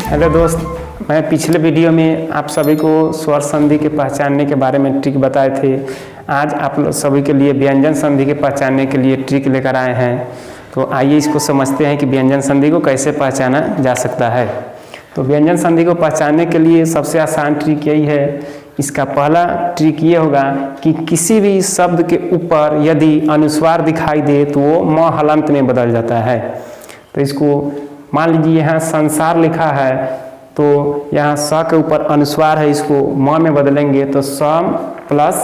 Hello दोस्त, मैं पिछले वीडियो में आप सभी को स्वर संधि के पहचानने के बारे में ट्रिक बताए थे। आज आप लोग सभी के लिए व्यंजन संधि के पहचानने के लिए ट्रिक लेकर आए हैं। तो आइए इसको समझते हैं कि व्यंजन संधि को कैसे पहचाना जा सकता है। तो व्यंजन संधि को पहचानने के लिए सबसे आसान ट्रिक यही है। इसका पहला ट्रिक ये होगा कि किसी भी शब्द के ऊपर यदि अनुस्वार दिखाई दे तो वो म हलंत में बदल जाता है। तो इसको मान लीजिए यहाँ संसार लिखा है, तो यहाँ स के ऊपर अनुस्वार है, इसको म में बदलेंगे तो सम प्लस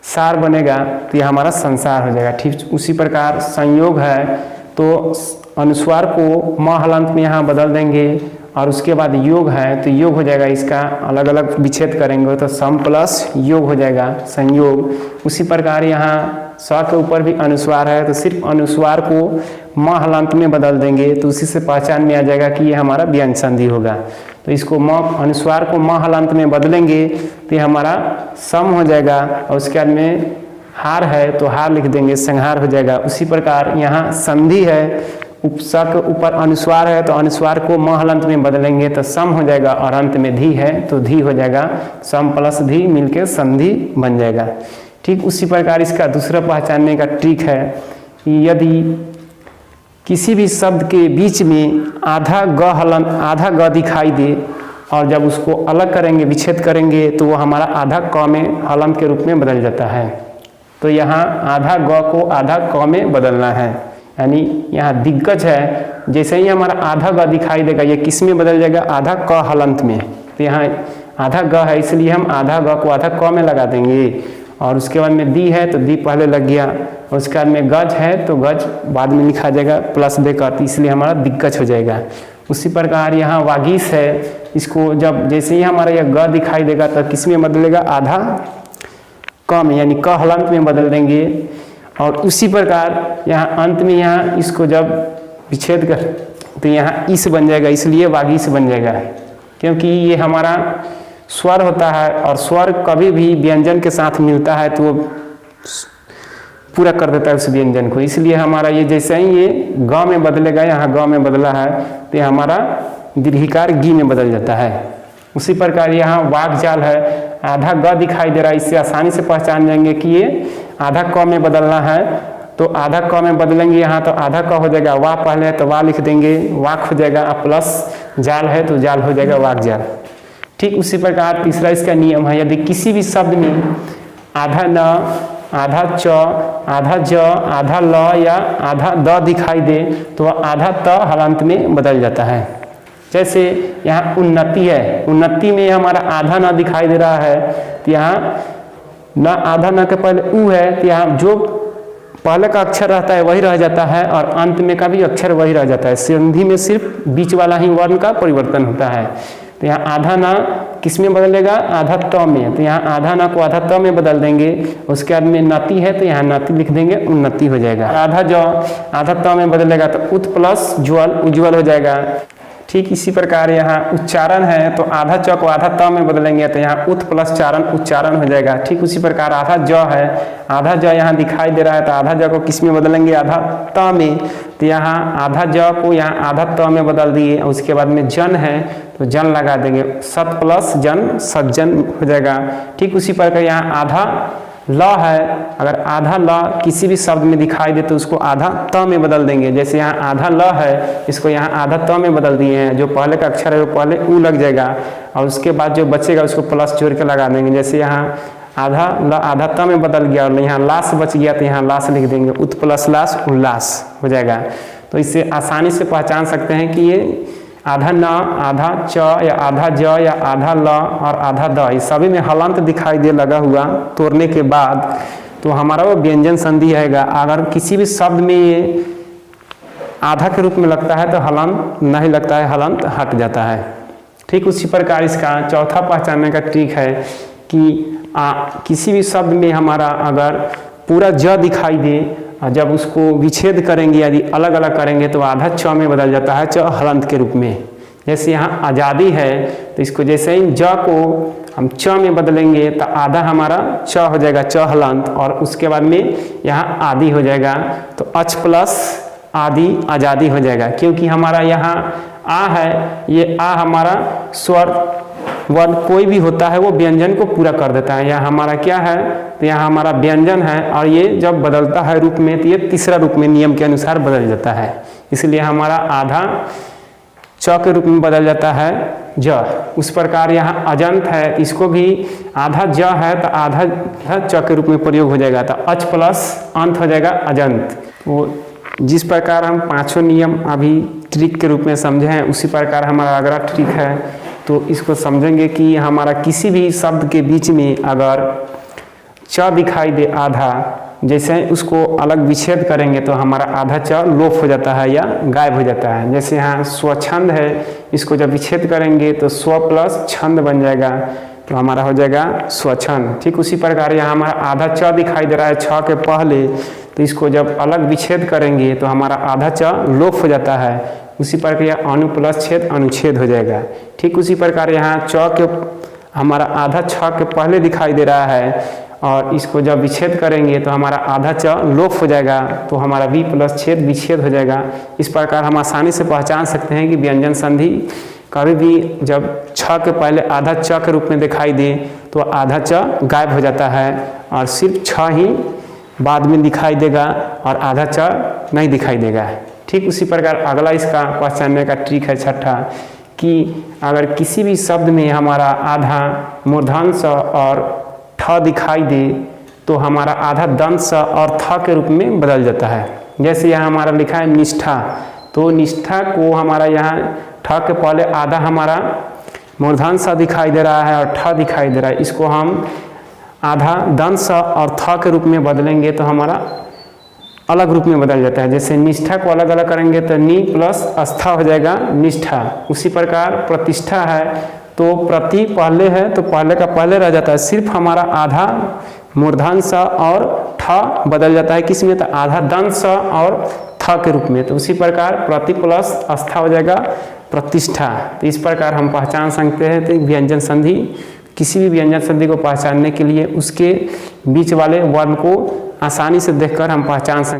सार बनेगा, तो यह हमारा संसार हो जाएगा। ठीक उसी प्रकार संयोग है, तो अनुस्वार को म हलंत में यहाँ बदल देंगे और उसके बाद योग है तो योग हो जाएगा। इसका अलग अलग विच्छेद करेंगे तो सम प्लस योग हो जाएगा संयोग। उसी प्रकार यहाँ स के ऊपर भी अनुस्वार है तो सिर्फ अनुस्वार को म हलंत में बदल देंगे, तो उसी से पहचान में आ जाएगा कि ये हमारा व्यंजन संधि होगा। तो इसको म अनुस्वार को म हलंत में बदलेंगे तो ये हमारा सम हो जाएगा और उसके बाद में हार है तो हार लिख देंगे, संहार हो जाएगा। उसी प्रकार यहाँ संधि है, स के ऊपर अनुस्वार है तो अनुस्वार को म हलंत में बदलेंगे तो सम हो जाएगा और अंत में धी है तो धी हो जाएगा, सम प्लस धी मिलके संधि बन जाएगा। ठीक उसी प्रकार इसका दूसरा पहचानने का ट्रिक है कि यदि किसी भी शब्द के बीच में आधा ग दिखाई दे और जब उसको अलग करेंगे, विच्छेद करेंगे, तो वो हमारा आधा क में हलंत के रूप में बदल जाता है। तो यहाँ आधा ग को आधा क में बदलना है, यानी यहाँ दिग्गज है, जैसे ही हमारा आधा ग दिखाई देगा ये किस में बदल जाएगा, आधा क हलंत में। तो यहाँ आधा ग है इसलिए हम आधा ग को आधा क में लगा देंगे और उसके बाद में दी है तो दी पहले लग गया, और उसके बाद में गज है तो गज बाद में लिखा जाएगा प्लस देकर, इसलिए हमारा दिग्गज हो जाएगा। उसी प्रकार यहाँ वागीश है, इसको जब जैसे ही हमारा यह ग दिखाई देगा तो किस में बदलेगा, आधा क में, यानी क हलंत में बदल देंगे। और उसी प्रकार यहाँ अंत में यहाँ इसको जब विच्छेद कर तो यहाँ इस बन जाएगा, इसलिए वागीश बन जाएगा, क्योंकि ये हमारा स्वर होता है और स्वर कभी भी व्यंजन के साथ मिलता है तो वो पूरा कर देता है उस व्यंजन को। इसलिए हमारा ये जैसे ही ये ग में बदलेगा, यहाँ ग में बदला है तो ये हमारा दीर्घिकार गी में बदल जाता है। उसी प्रकार यहाँ वाक्जाल है, आधा ग दिखाई दे रहा है, इससे आसानी से पहचान जाएंगे कि ये आधा क में बदलना है। तो आधा क में बदलेंगे यहाँ तो आधा क हो जाएगा, वाह पहले है तो वाह लिख देंगे, वाक हो जाएगा, प्लस जाल है तो जाल हो जाएगा वाकजाल। ठीक उसी प्रकार तीसरा इसका नियम है, यदि किसी भी शब्द में आधा न, आधा च, आधा ज, आधा ल या आधा द दिखाई दे तो वह आधा त हलंत में बदल जाता है। जैसे यहाँ उन्नति है, उन्नति में हमारा आधा न दिखाई दे रहा है तो यहाँ न, आधा न के पहले उ है तो यहाँ जो पहले का अक्षर रहता है वही रह जाता है और अंत में का भी अक्षर वही रह जाता है। संधि में सिर्फ बीच वाला ही वर्ण का परिवर्तन होता है। तो यहाँ आधा ना किस में बदलेगा, आधा त में, तो यहाँ आधा ना को आधा त में बदल देंगे। उसके बाद में नति है तो यहाँ नति लिख देंगे, उन्नति हो जाएगा। आधा ज आधा त में बदलेगा तो उत प्लस ज्वल, उज्ज्वल हो जाएगा। ठीक इसी प्रकार यहाँ उच्चारण है तो आधा च को आधा त में बदलेंगे तो यहाँ उत प्लस चारण उच्चारण हो जाएगा। ठीक उसी प्रकार आधा ज है, आधा ज यहाँ दिखाई दे रहा है तो आधा ज को किस में बदलेंगे, आधा त में, तो यहाँ आधा ज को यहाँ आधा त में बदल दिए। उसके बाद में जन है तो जन लगा देंगे, सत प्लस जन सज्जन हो जाएगा। ठीक उसी प्रकार यहाँ आधा ल है, अगर आधा ल किसी भी शब्द में दिखाई दे तो उसको आधा त में बदल देंगे। जैसे यहाँ आधा ल है, इसको यहाँ आधा त में बदल दिए हैं, जो पहले का अक्षर है वो पहले उ लग जाएगा और उसके बाद जो बचेगा उसको प्लस जोड़ के लगा देंगे। जैसे यहाँ आधा ल आधा त में बदल गया और यहाँ लाश बच गया तो यहाँ लाश लिख देंगे, उत प्लस लाश उल्लास हो जाएगा। तो इससे आसानी से पहचान सकते हैं कि ये आधा न, आधा च या आधा ज या आधा ल और आधा द, इस सभी में हलंत दिखाई दे लगा हुआ तोड़ने के बाद तो हमारा वो व्यंजन संधि रहेगा। अगर किसी भी शब्द में ये आधा के रूप में लगता है तो हलंत नहीं लगता है, हलंत हट जाता है। ठीक उसी प्रकार इसका चौथा पहचानने का ट्रिक है कि किसी भी शब्द में हमारा अगर पूरा ज दिखाई दे और जब उसको विच्छेद करेंगे यदि अलग अलग करेंगे तो आधा च में बदल जाता है, च हलंत के रूप में। जैसे यहाँ आज़ादी है तो इसको जैसे ही ज को हम च में बदलेंगे तो आधा हमारा च हो जाएगा, च हलंत, और उसके बाद में यहाँ आदि हो जाएगा। तो अच प्लस आदि आज़ादी हो जाएगा, क्योंकि हमारा यहाँ आ है, ये आ हमारा स्वर वर्ण कोई भी होता है वो व्यंजन को पूरा कर देता है। यहाँ हमारा क्या है, तो यहाँ हमारा व्यंजन है और ये जब बदलता है रूप में तो ये तीसरा रूप में नियम के अनुसार बदल जाता है, इसलिए हमारा आधा च के रूप में बदल जाता है ज। उस प्रकार यहाँ अजंत है, इसको भी आधा ज है तो आधा च के रूप में प्रयोग हो जाएगा, तो अच प्लस अंत हो जाएगा अजंत। तो जिस प्रकार हम पांचों नियम अभी ट्रिक के रूप में समझे हैं, उसी प्रकार हमारा अगला ट्रिक है। तो इसको समझेंगे कि हमारा किसी भी शब्द के बीच में अगर च दिखाई दे आधा, जैसे उसको अलग विच्छेद करेंगे तो हमारा आधा च लोप हो जाता है या गायब हो जाता है। जैसे यहाँ स्वच्छंद है, इसको जब विच्छेद करेंगे तो स्व प्लस छंद बन जाएगा, तो हमारा हो जाएगा स्वच्छंद। ठीक उसी प्रकार यहाँ हमारा आधा च दिखाई दे रहा है छ के पहले, तो इसको जब अलग विच्छेद करेंगे तो हमारा आधा च लोप हो जाता है। उसी प्रकार यह अनु प्लस छेद अनुच्छेद हो जाएगा। ठीक उसी प्रकार यहाँ च के हमारा आधा छ के पहले दिखाई दे रहा है और इसको जब विच्छेद करेंगे तो हमारा आधा च लोप हो जाएगा, तो हमारा वी प्लस छेद विच्छेद हो जाएगा। इस प्रकार हम आसानी से पहचान सकते हैं कि व्यंजन संधि कभी भी जब छ के पहले आधा च के रूप में दिखाई दे तो आधा च गायब हो जाता है और सिर्फ छ ही बाद में दिखाई देगा और आधा च नहीं दिखाई देगा। ठीक उसी प्रकार अगला इसका पहचानने का ट्रिक है छठा, कि अगर किसी भी शब्द में हमारा आधा मूर्धन्य और ठ दिखाई दे तो हमारा आधा दंश और थ के रूप में बदल जाता है। जैसे यहाँ हमारा लिखा है निष्ठा, तो निष्ठा को हमारा यहाँ ठ के पहले आधा हमारा मूर्धन्य दिखाई दे रहा है और ठ दिखाई दे रहा है, इसको हम आधा दंश और थ के रूप में बदलेंगे तो हमारा अलग रूप में बदल जाता है। जैसे निष्ठा को अलग अलग करेंगे तो नी प्लस अस्था हो जाएगा निष्ठा। उसी प्रकार प्रतिष्ठा है, तो प्रति पहले है तो पहले का पहले रह जाता है, सिर्फ हमारा आधा मूर्धन्य और ठ बदल जाता है किस में, तो आधा दंश और थ के रूप में। तो उसी प्रकार प्रति प्लस अस्था हो जाएगा प्रतिष्ठा। तो इस प्रकार हम पहचान सकते हैं तो व्यंजन संधि, किसी भी व्यंजन संधि को पहचानने के लिए उसके बीच वाले वर्ण को आसानी से देखकर हम पहचान सकते हैं।